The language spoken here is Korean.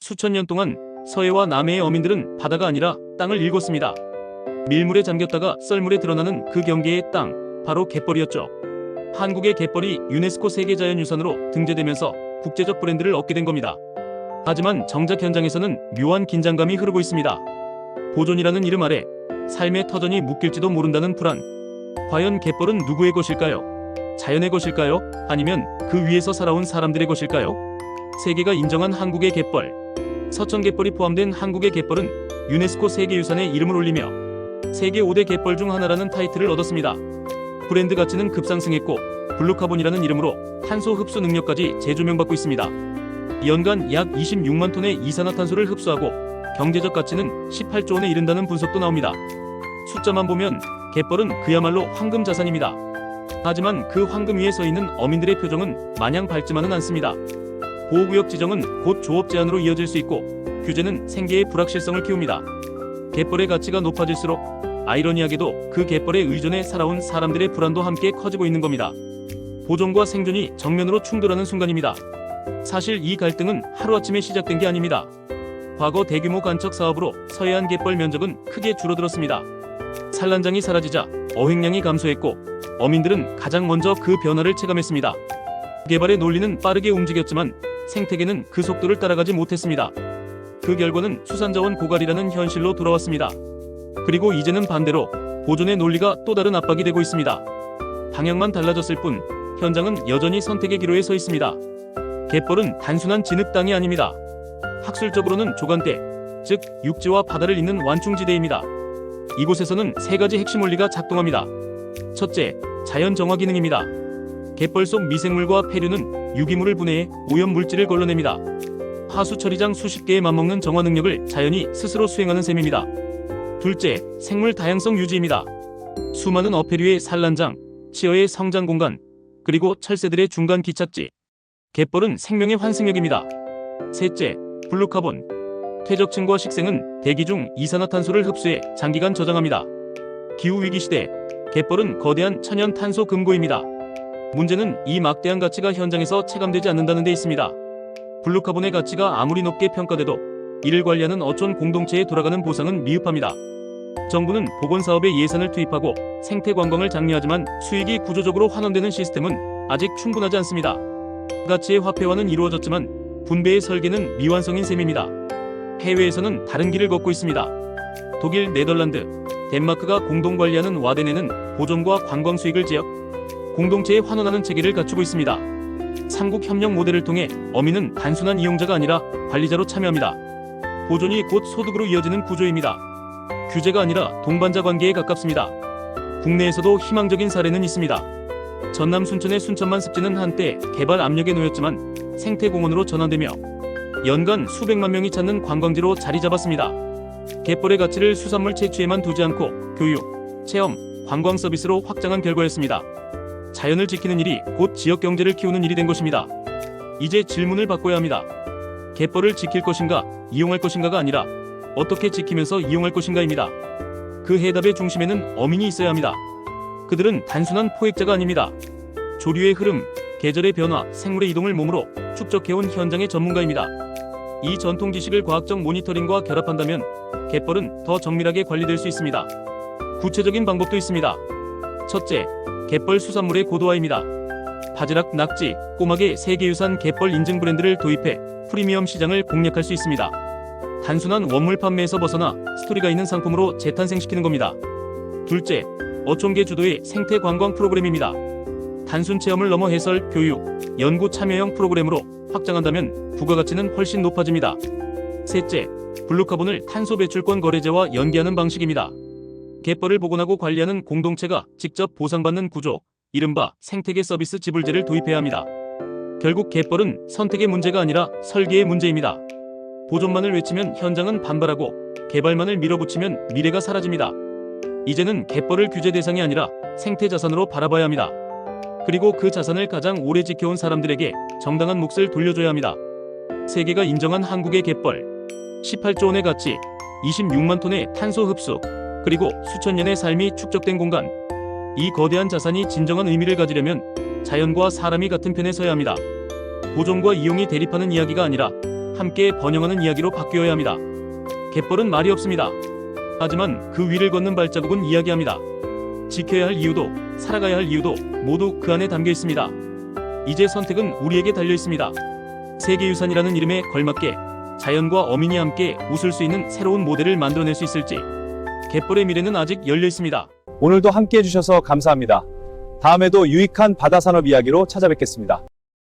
수천 년 동안 서해와 남해의 어민들은 바다가 아니라 땅을 일궜습니다. 밀물에 잠겼다가 썰물에 드러나는 그 경계의 땅, 바로 갯벌이었죠. 한국의 갯벌이 유네스코 세계자연유산으로 등재되면서 국제적 브랜드를 얻게 된 겁니다. 하지만 정작 현장에서는 묘한 긴장감이 흐르고 있습니다. 보존이라는 이름 아래 삶의 터전이 묶일지도 모른다는 불안. 과연 갯벌은 누구의 것일까요? 자연의 것일까요? 아니면 그 위에서 살아온 사람들의 것일까요? 세계가 인정한 한국의 갯벌. 서천갯벌이 포함된 한국의 갯벌은 유네스코 세계유산에 이름을 올리며 세계 5대 갯벌 중 하나라는 타이틀을 얻었습니다. 브랜드 가치는 급상승했고 블루카본이라는 이름으로 탄소 흡수 능력까지 재조명받고 있습니다. 연간 약 26만 톤의 이산화탄소를 흡수하고 경제적 가치는 18조 원에 이른다는 분석도 나옵니다. 숫자만 보면 갯벌은 그야말로 황금 자산입니다. 하지만 그 황금 위에 서 있는 어민들의 표정은 마냥 밝지만은 않습니다. 보호구역 지정은 곧 조업 제한으로 이어질 수 있고 규제는 생계의 불확실성을 키웁니다. 갯벌의 가치가 높아질수록 아이러니하게도 그 갯벌에 의존해 살아온 사람들의 불안도 함께 커지고 있는 겁니다. 보존과 생존이 정면으로 충돌하는 순간입니다. 사실 이 갈등은 하루아침에 시작된 게 아닙니다. 과거 대규모 간척 사업으로 서해안 갯벌 면적은 크게 줄어들었습니다. 산란장이 사라지자 어획량이 감소했고 어민들은 가장 먼저 그 변화를 체감했습니다. 개발의 논리는 빠르게 움직였지만 생태계는 그 속도를 따라가지 못했습니다. 그 결과는 수산자원 고갈이라는 현실로 돌아왔습니다. 그리고 이제는 반대로 보존의 논리가 또 다른 압박이 되고 있습니다. 방향만 달라졌을 뿐 현장은 여전히 선택의 기로에 서 있습니다. 갯벌은 단순한 진흙 땅이 아닙니다. 학술적으로는 조간대, 즉 육지와 바다를 잇는 완충지대입니다. 이곳에서는 세 가지 핵심 원리가 작동합니다. 첫째, 자연 정화 기능입니다. 갯벌 속 미생물과 폐류는 유기물을 분해해 오염 물질을 걸러냅니다. 하수 처리장 수십 개에 맞먹는 정화 능력을 자연이 스스로 수행하는 셈입니다. 둘째, 생물 다양성 유지입니다. 수많은 어패류의 산란장, 치어의 성장 공간, 그리고 철새들의 중간 기착지. 갯벌은 생명의 환승역입니다. 셋째, 블루카본. 퇴적층과 식생은 대기 중 이산화탄소를 흡수해 장기간 저장합니다. 기후위기 시대, 갯벌은 거대한 천연 탄소 금고입니다. 문제는 이 막대한 가치가 현장에서 체감되지 않는다는 데 있습니다. 블루카본의 가치가 아무리 높게 평가돼도 이를 관리하는 어촌 공동체에 돌아가는 보상은 미흡합니다. 정부는 보건사업에 예산을 투입하고 생태관광을 장려하지만 수익이 구조적으로 환원되는 시스템은 아직 충분하지 않습니다. 가치의 화폐화는 이루어졌지만 분배의 설계는 미완성인 셈입니다. 해외에서는 다른 길을 걷고 있습니다. 독일, 네덜란드, 덴마크가 공동 관리하는 와덴에는 보존과 관광 수익을 지역, 공동체에 환원하는 체계를 갖추고 있습니다. 삼국 협력 모델을 통해 어민은 단순한 이용자가 아니라 관리자로 참여합니다. 보존이 곧 소득으로 이어지는 구조입니다. 규제가 아니라 동반자 관계에 가깝습니다. 국내에서도 희망적인 사례는 있습니다. 전남 순천의 순천만 습지는 한때 개발 압력에 놓였지만 생태공원으로 전환되며 연간 수백만 명이 찾는 관광지로 자리 잡았습니다. 갯벌의 가치를 수산물 채취에만 두지 않고 교육, 체험, 관광 서비스로 확장한 결과였습니다. 자연을 지키는 일이 곧 지역 경제를 키우는 일이 된 것입니다. 이제 질문을 바꿔야 합니다. 갯벌을 지킬 것인가, 이용할 것인가가 아니라 어떻게 지키면서 이용할 것인가입니다. 그 해답의 중심에는 어민이 있어야 합니다. 그들은 단순한 포획자가 아닙니다. 조류의 흐름, 계절의 변화, 생물의 이동을 몸으로 축적해온 현장의 전문가입니다. 이 전통 지식을 과학적 모니터링과 결합한다면 갯벌은 더 정밀하게 관리될 수 있습니다. 구체적인 방법도 있습니다. 첫째, 갯벌 수산물의 고도화입니다. 바지락, 낙지, 꼬막의 세계유산 갯벌 인증 브랜드를 도입해 프리미엄 시장을 공략할 수 있습니다. 단순한 원물 판매에서 벗어나 스토리가 있는 상품으로 재탄생시키는 겁니다. 둘째, 어촌계 주도의 생태 관광 프로그램입니다. 단순 체험을 넘어 해설, 교육, 연구 참여형 프로그램으로 확장한다면 부가가치는 훨씬 높아집니다. 셋째, 블루카본을 탄소 배출권 거래제와 연계하는 방식입니다. 갯벌을 복원하고 관리하는 공동체가 직접 보상받는 구조, 이른바 생태계 서비스 지불제를 도입해야 합니다. 결국 갯벌은 선택의 문제가 아니라 설계의 문제입니다. 보존만을 외치면 현장은 반발하고 개발만을 밀어붙이면 미래가 사라집니다. 이제는 갯벌을 규제 대상이 아니라 생태 자산으로 바라봐야 합니다. 그리고 그 자산을 가장 오래 지켜온 사람들에게 정당한 몫을 돌려줘야 합니다. 세계가 인정한 한국의 갯벌, 18조 원의 가치, 26만 톤의 탄소 흡수, 그리고 수천 년의 삶이 축적된 공간. 이 거대한 자산이 진정한 의미를 가지려면 자연과 사람이 같은 편에 서야 합니다. 보존과 이용이 대립하는 이야기가 아니라 함께 번영하는 이야기로 바뀌어야 합니다. 갯벌은 말이 없습니다. 하지만 그 위를 걷는 발자국은 이야기합니다. 지켜야 할 이유도 살아가야 할 이유도 모두 그 안에 담겨 있습니다. 이제 선택은 우리에게 달려 있습니다. 세계유산이라는 이름에 걸맞게 자연과 어민이 함께 웃을 수 있는 새로운 모델을 만들어낼 수 있을지 갯벌의 미래는 아직 열려 있습니다. 오늘도 함께 해주셔서 감사합니다. 다음에도 유익한 바다산업 이야기로 찾아뵙겠습니다.